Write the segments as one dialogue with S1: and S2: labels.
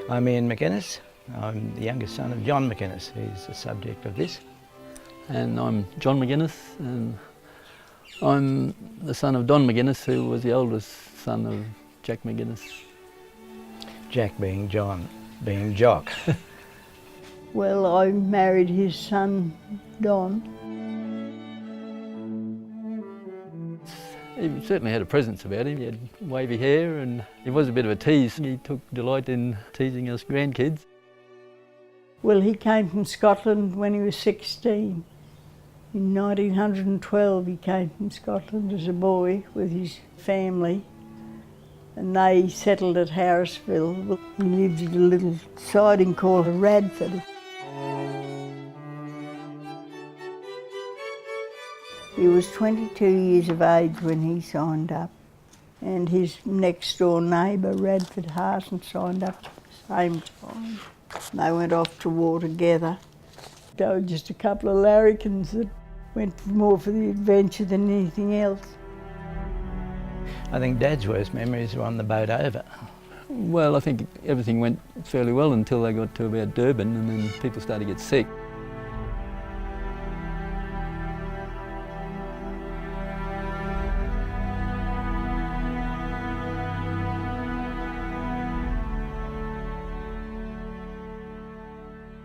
S1: I'm Ian McInnes. I'm the youngest son of John McInnes, who's the subject of this.
S2: And I'm John McInnes, and I'm the son of Don McInnes, who was the oldest son of Jack McInnes.
S1: Jack being John, being Jock.
S3: Well, I married his son, Don.
S2: He certainly had a presence about him. He had wavy hair and he was a bit of a tease. He took delight in teasing us grandkids.
S3: Well, he came from Scotland when he was 16. In 1912 he came from Scotland as a boy with his family, and they settled at Harrisville. He lived at a little siding called Radford. He was 22 years of age when he signed up, and his next door neighbour, Radford Harson, signed up at the same time. They went off to war together. They were just a couple of larrikins that went more for the adventure than anything else.
S1: I think Dad's worst memories were on the boat over.
S2: Well, I think everything went fairly well until they got to about Durban, and then people started to get sick.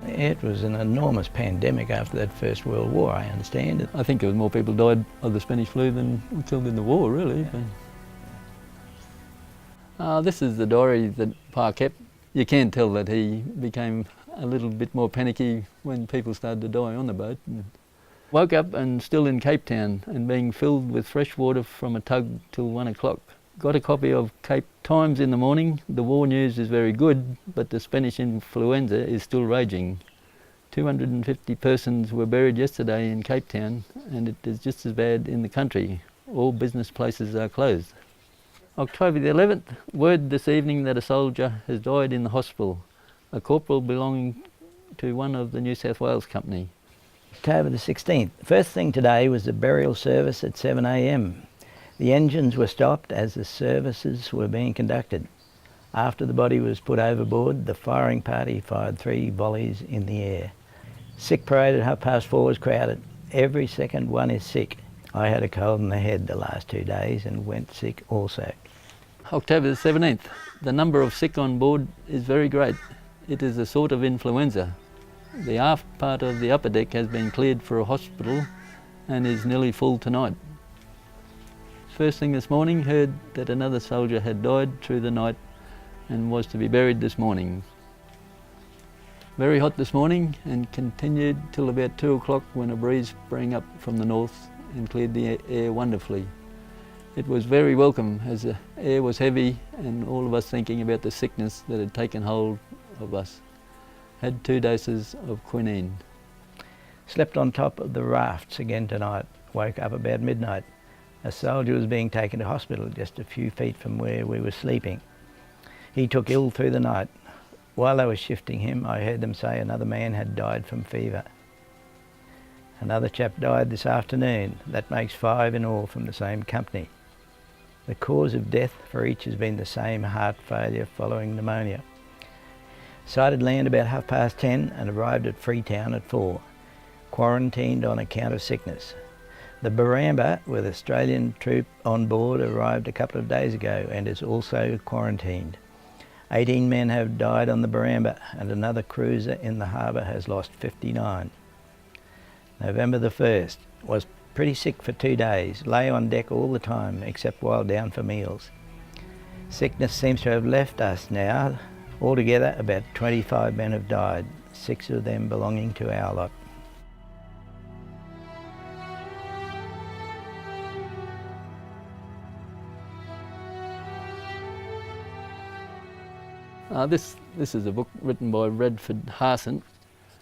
S1: It was an enormous pandemic after that First World War, I understand.
S2: I think there was more people died of the Spanish flu than were killed in the war, really. This is the diary that Pa kept. You can tell that he became a little bit more panicky when people started to die on the boat. Woke up and still in Cape Town and being filled with fresh water from a tug till 1 o'clock. Got a copy of Cape Times in the morning. The war news is very good, but the Spanish influenza is still raging. 250 persons were buried yesterday in Cape Town, and it is just as bad in the country. All business places are closed. October the 11th, word this evening that a soldier has died in the hospital, a corporal belonging to one of the New South Wales Company.
S1: October the 16th. First thing today was the burial service at 7 a.m. The engines were stopped as the services were being conducted. After the body was put overboard, the firing party fired 3 volleys in the air. Sick parade at 4:30 was crowded. Every second one is sick. I had a cold in the head the last 2 days and went sick also.
S2: October the 17th. The number of sick on board is very great. It is a sort of influenza. The aft part of the upper deck has been cleared for a hospital and is nearly full tonight. First thing this morning, heard that another soldier had died through the night and was to be buried this morning. Very hot this morning and continued till about 2 o'clock when a breeze sprang up from the north and cleared the air wonderfully. It was very welcome as the air was heavy and all of us thinking about the sickness that had taken hold of us. Had 2 doses of quinine.
S1: Slept on top of the rafts again tonight. Woke up about midnight. A soldier was being taken to hospital just a few feet from where we were sleeping. He took ill through the night. While they were shifting him, I heard them say another man had died from fever. Another chap died this afternoon. That makes 5 in all from the same company. The cause of death for each has been the same: heart failure following pneumonia. Sighted land about 10:30 and arrived at Freetown at 4. Quarantined on account of sickness. The Baramba, with Australian troop on board, arrived a couple of days ago and is also quarantined. 18 men have died on the Baramba, and another cruiser in the harbour has lost 59. November the 1st, was pretty sick for 2 days, lay on deck all the time except while down for meals. Sickness seems to have left us now. Altogether about 25 men have died, 6 of them belonging to our lot.
S2: This is a book written by Radford Harson.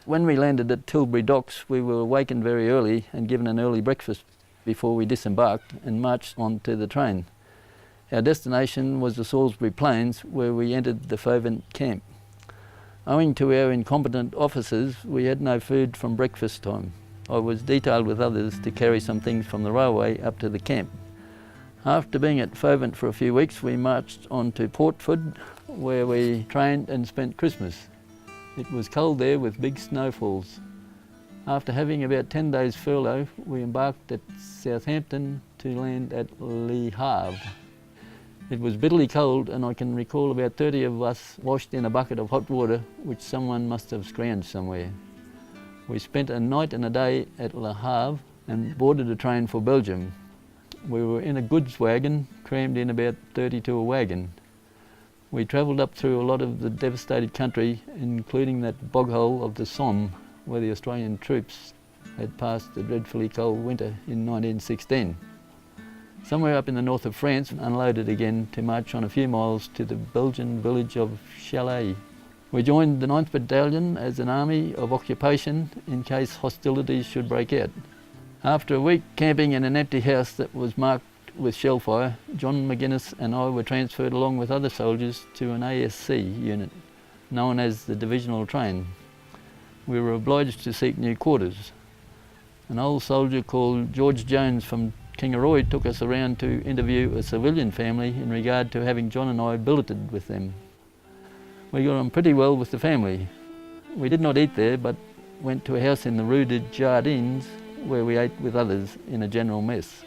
S2: When we landed at Tilbury Docks, we were awakened very early and given an early breakfast before we disembarked and marched on to the train. Our destination was the Salisbury Plains, where we entered the Fovent camp. Owing to our incompetent officers, we had no food from breakfast time. I was detailed with others to carry some things from the railway up to the camp. After being at Fovent for a few weeks, we marched on to Portford, where we trained and spent Christmas. It was cold there with big snowfalls. After having about 10 days furlough, we embarked at Southampton to land at Le Havre. It was bitterly cold, and I can recall about 30 of us washed in a bucket of hot water which someone must have scrounged somewhere. We spent a night and a day at Le Havre and boarded a train for Belgium. We were in a goods wagon, crammed in about 30 to a wagon. We travelled up through a lot of the devastated country, including that bog hole of the Somme, where the Australian troops had passed the dreadfully cold winter in 1916. Somewhere up in the north of France, unloaded again to march on a few miles to the Belgian village of Calais. We joined the 9th Battalion as an army of occupation in case hostilities should break out. After a week camping in an empty house that was marked with shell fire, John McInnes and I were transferred along with other soldiers to an ASC unit, known as the Divisional Train. We were obliged to seek new quarters. An old soldier called George Jones from Kingaroy took us around to interview a civilian family in regard to having John and I billeted with them. We got on pretty well with the family. We did not eat there, but went to a house in the Rue de Jardins where we ate with others in a general mess.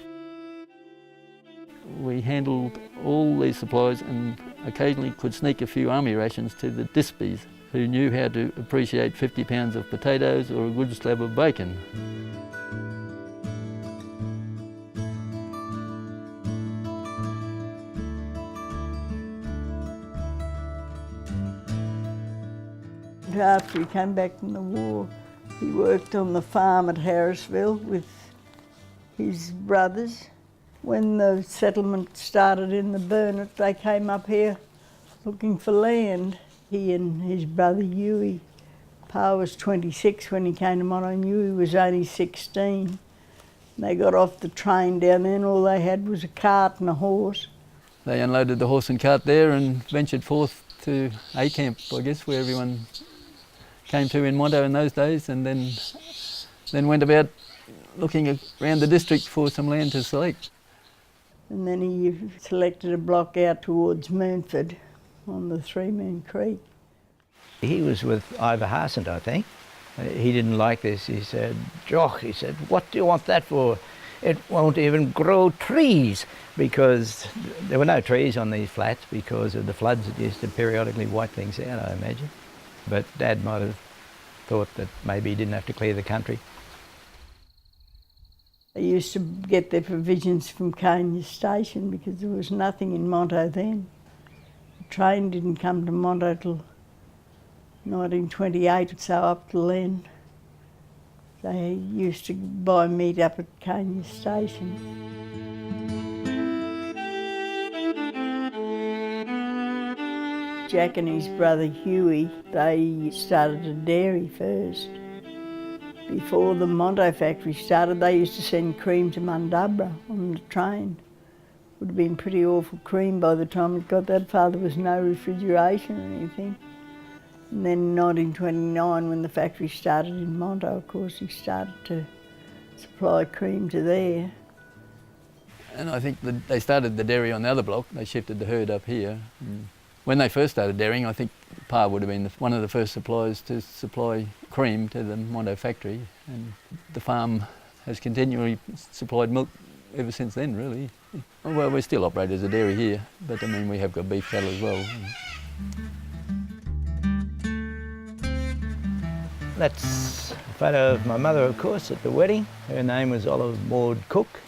S2: We handled all these supplies and occasionally could sneak a few army rations to the Dispies, who knew how to appreciate 50 pounds of potatoes or a good slab of bacon.
S3: After he came back from the war, he worked on the farm at Harrisville with his brothers. When the settlement started in the Burnett, they came up here looking for land. He and his brother Huey. Pa was 26 when he came to Mondo, and Huey was only 16. They got off the train down there and all they had was a cart and a horse.
S2: They unloaded the horse and cart there and ventured forth to A Camp, I guess, where everyone came to in Mondo in those days, and then went about looking around the district for some land to select.
S3: And then he selected a block out towards Moonford on the Three Moon Creek.
S1: He was with Ivor Harsent, I think. He didn't like this. He said, "Jock," he said, "what do you want that for? It won't even grow trees," because there were no trees on these flats because of the floods that used to periodically wipe things out, I imagine. But Dad might have thought that maybe he didn't have to clear the country.
S3: They used to get their provisions from Kenya Station because there was nothing in Mondo then. The train didn't come to Mondo till 1928, so up till then. They used to buy meat up at Kenya Station. Jack and his brother Huey, they started a dairy first. Before the Mondo factory started, they used to send cream to Mundabra on the train. Would have been pretty awful cream by the time it got that far. There was no refrigeration or anything. And then in 1929, when the factory started in Mondo, of course, he started to supply cream to there.
S2: And I think they started the dairy on the other block. They shifted the herd up here. And when they first started dairying, I think Pa would have been one of the first suppliers to supply cream to the Mondo factory. And the farm has continually supplied milk ever since then, really. Well, we still operate as a dairy here, but I mean, we have got beef cattle as well.
S1: That's a photo of my mother, of course, at the wedding. Her name was Olive Maud Cook.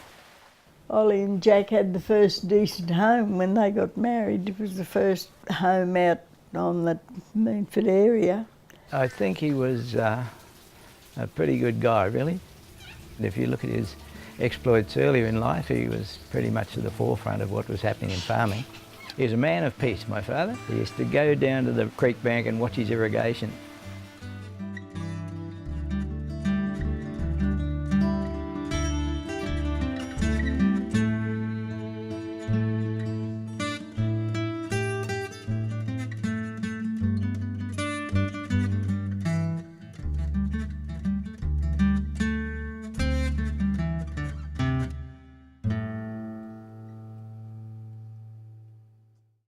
S3: Ollie and Jack had the first decent home when they got married. It was the first home out on the Moonford area.
S1: I think he was a pretty good guy, really. And if you look at his exploits earlier in life, he was pretty much at the forefront of what was happening in farming. He was a man of peace, my father. He used to go down to the creek bank and watch his irrigation.